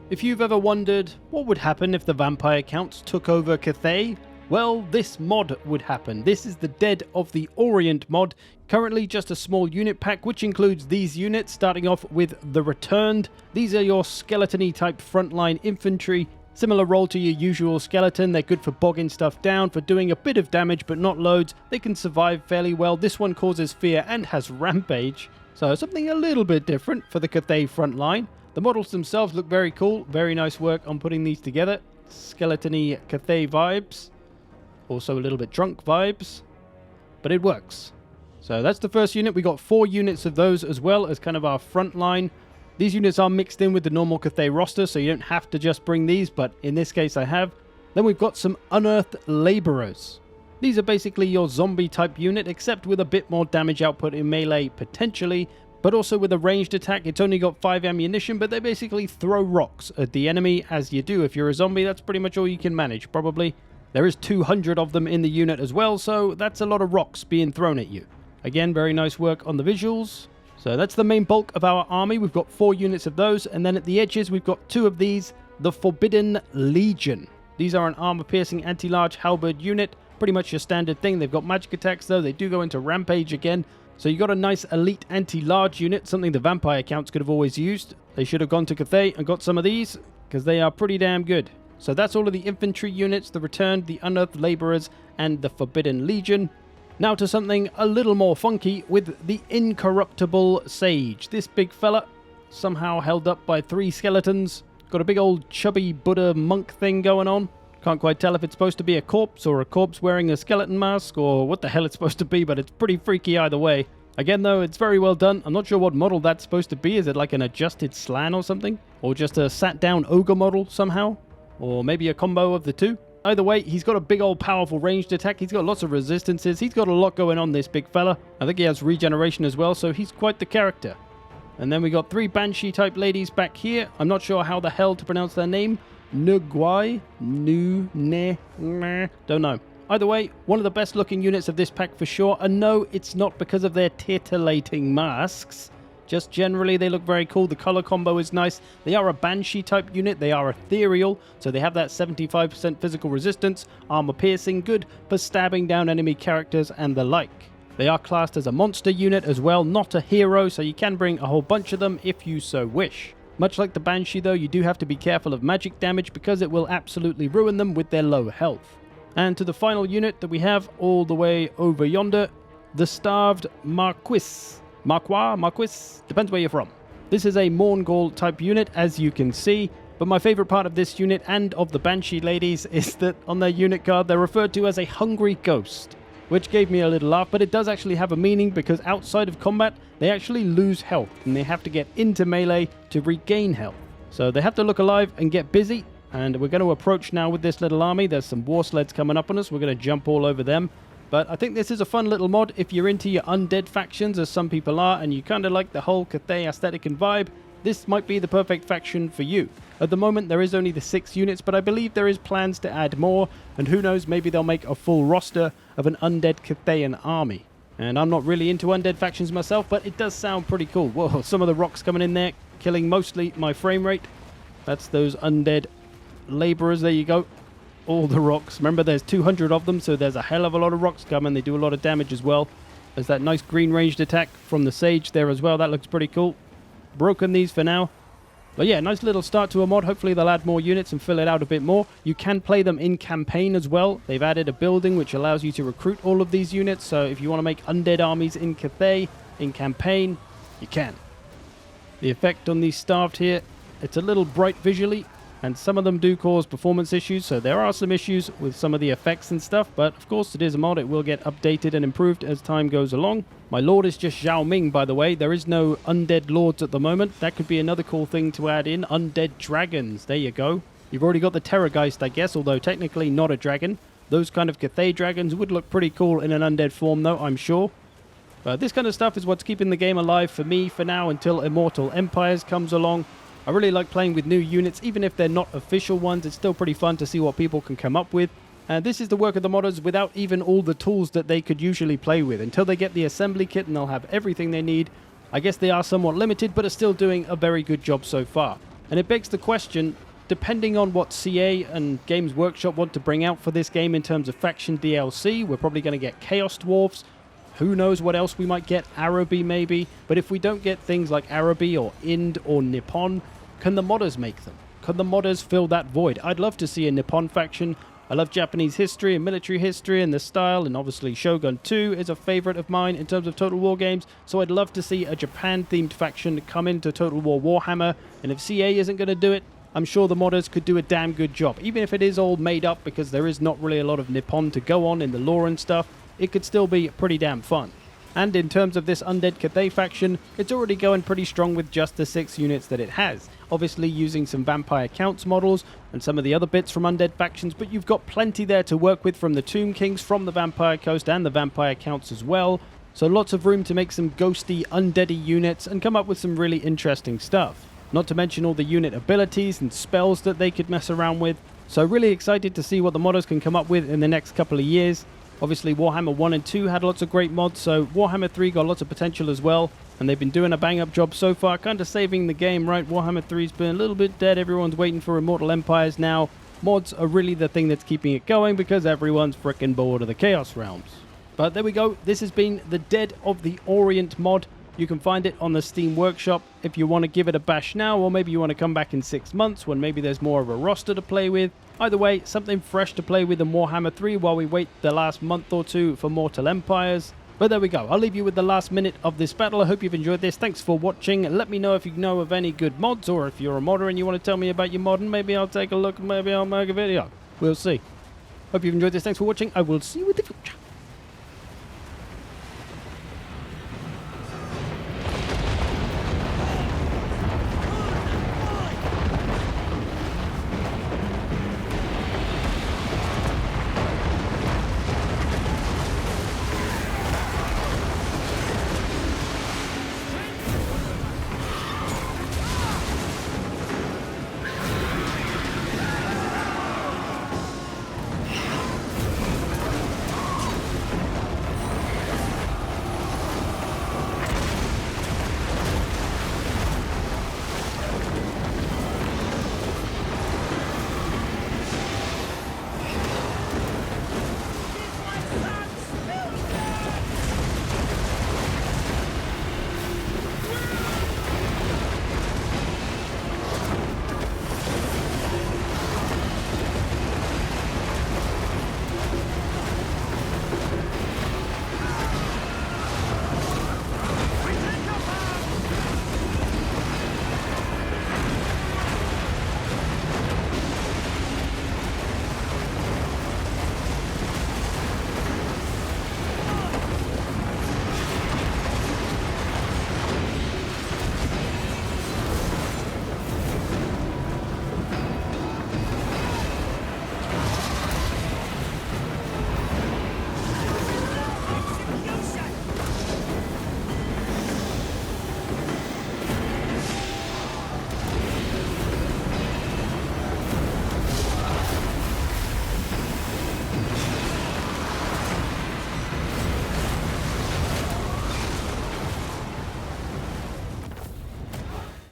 If you've ever wondered what would happen if the vampire counts took over Cathay, well, this mod would happen. This is the Dead of the Orient mod, currently just a small unit pack which includes these units, starting off with the Returned. These are your skeleton-y type frontline infantry, similar role to your usual skeleton. They're good for bogging stuff down, for doing a bit of damage but not loads. They can survive fairly well. This one causes fear and has rampage, so something a little bit different for the Cathay frontline. The models themselves look very cool. Very nice work on putting these together. Skeleton-y Cathay vibes. Also a little bit drunk vibes. But it works. So that's the first unit. We got 4 units of those as well as kind of our front line. These units are mixed in with the normal Cathay roster, so you don't have to just bring these, but in this case I have. Then we've got some Unearthed Laborers. These are basically your zombie type unit, except with a bit more damage output in melee potentially, but also with a ranged attack. It's only got 5 ammunition, but they basically throw rocks at the enemy, as you do if you're a zombie. That's pretty much all you can manage, probably. There is 200 of them in the unit as well, so that's a lot of rocks being thrown at you. Again, very nice work on the visuals. So that's the main bulk of our army. We've got 4 units of those, and then at the edges we've got 2 of these, the Forbidden Legion. These are an armor-piercing anti-large halberd unit, pretty much your standard thing. They've got magic attacks though, they do go into rampage again. So you got a nice elite anti-large unit, something the vampire counts could have always used. They should have gone to Cathay and got some of these, because they are pretty damn good. So that's all of the infantry units, the Returned, the Unearthed Laborers, and the Forbidden Legion. Now to something a little more funky with the Incorruptible Sage. This big fella, somehow held up by 3 skeletons. Got a big old chubby Buddha monk thing going on. Can't quite tell if it's supposed to be a corpse or a corpse wearing a skeleton mask or what the hell it's supposed to be, but it's pretty freaky either way. Again though, it's very well done. I'm not sure what model that's supposed to be. Is it like an adjusted slan or something? Or just a sat down ogre model somehow? Or maybe a combo of the two? Either way, he's got a big old powerful ranged attack. He's got lots of resistances. He's got a lot going on, this big fella. I think he has regeneration as well, so he's quite the character. And then we got 3 Banshee type ladies back here. I'm not sure how the hell to pronounce their name. Nugwai? Don't know. Either way, one of the best looking units of this pack for sure. And no, it's not because of their titillating masks. Just generally, they look very cool. The color combo is nice. They are a Banshee type unit. They are ethereal, so they have that 75% physical resistance, armor piercing, good for stabbing down enemy characters and the like. They are classed as a monster unit as well, not a hero, so you can bring a whole bunch of them if you so wish. Much like the Banshee though, you do have to be careful of magic damage because it will absolutely ruin them with their low health. And to the final unit that we have all the way over yonder, the Starved Marquis. Marquis, depends where you're from. This is a Mongol type unit, as you can see, but my favorite part of this unit and of the Banshee ladies is that on their unit card they're referred to as a hungry ghost, which gave me a little laugh, but it does actually have a meaning because outside of combat they actually lose health and they have to get into melee to regain health. So they have to look alive and get busy, and we're going to approach now with this little army. There's some war sleds coming up on us. We're going to jump all over them. But I think this is a fun little mod if you're into your undead factions, as some people are, and you kind of like the whole Cathay aesthetic and vibe. This might be the perfect faction for you. At the moment there is only the 6 units, but I believe there is plans to add more, and who knows, maybe they'll make a full roster of an undead Cathayan army. And I'm not really into undead factions myself, but it does sound pretty cool. Whoa, some of the rocks coming in there, killing mostly my frame rate. That's those undead laborers, there you go. All the rocks. Remember, there's 200 of them, so there's a hell of a lot of rocks coming. They do a lot of damage as well. There's that nice green ranged attack from the Sage there as well. That looks pretty cool. Broken these for now. But yeah, nice little start to a mod. Hopefully they'll add more units and fill it out a bit more. You can play them in campaign as well. They've added a building which allows you to recruit all of these units. So if you want to make undead armies in Cathay, in campaign, you can. The effect on these Starved here, it's a little bright visually, and some of them do cause performance issues, so there are some issues with some of the effects and stuff, but of course it is a mod. It will get updated and improved as time goes along. My lord is just Zhao Ming, by the way. There is no undead lords at the moment. That could be another cool thing to add in. Undead dragons, there you go. You've already got the Terrorgeist, I guess, although technically not a dragon. Those kind of Cathay dragons would look pretty cool in an undead form though, I'm sure. But this kind of stuff is what's keeping the game alive for me for now until Immortal Empires comes along. I really like playing with new units, even if they're not official ones. It's still pretty fun to see what people can come up with. And this is the work of the modders without even all the tools that they could usually play with. Until they get the assembly kit and they'll have everything they need. I guess they are somewhat limited, but are still doing a very good job so far. And it begs the question, depending on what CA and Games Workshop want to bring out for this game in terms of faction DLC, we're probably going to get Chaos Dwarfs. Who knows what else we might get, Araby maybe. But if we don't get things like Araby or Ind or Nippon, can the modders make them? Can the modders fill that void? I'd love to see a Nippon faction. I love Japanese history and military history and the style, and obviously Shogun 2 is a favorite of mine in terms of Total War games, so I'd love to see a Japan-themed faction come into Total War Warhammer, and if CA isn't going to do it, I'm sure the modders could do a damn good job. Even if it is all made up because there is not really a lot of Nippon to go on in the lore and stuff, it could still be pretty damn fun. And in terms of this Undead Cathay faction, it's already going pretty strong with just the 6 units that it has. Obviously using some Vampire Counts models and some of the other bits from Undead factions, but you've got plenty there to work with from the Tomb Kings, from the Vampire Coast and the Vampire Counts as well. So lots of room to make some ghosty, undeady units and come up with some really interesting stuff. Not to mention all the unit abilities and spells that they could mess around with. So really excited to see what the modders can come up with in the next couple of years. Obviously Warhammer 1 and 2 had lots of great mods, so Warhammer 3 got lots of potential as well, and they've been doing a bang-up job so far, kind of saving the game, right? Warhammer 3's been a little bit dead, everyone's waiting for Immortal Empires now. Mods are really the thing that's keeping it going because everyone's frickin' bored of the Chaos Realms. But there we go, this has been the Dead of the Orient mod. You can find it on the Steam Workshop if you want to give it a bash now, or maybe you want to come back in 6 months when maybe there's more of a roster to play with. Either way, something fresh to play with in Warhammer 3 while we wait the last month or two for Mortal Empires. But there we go, I'll leave you with the last minute of this battle. I hope you've enjoyed this. Thanks for watching. Let me know if you know of any good mods, or if you're a modder and you want to tell me about your mod, and maybe I'll take a look, maybe I'll make a video. We'll see. Hope you've enjoyed this. Thanks for watching. I will see you in the future.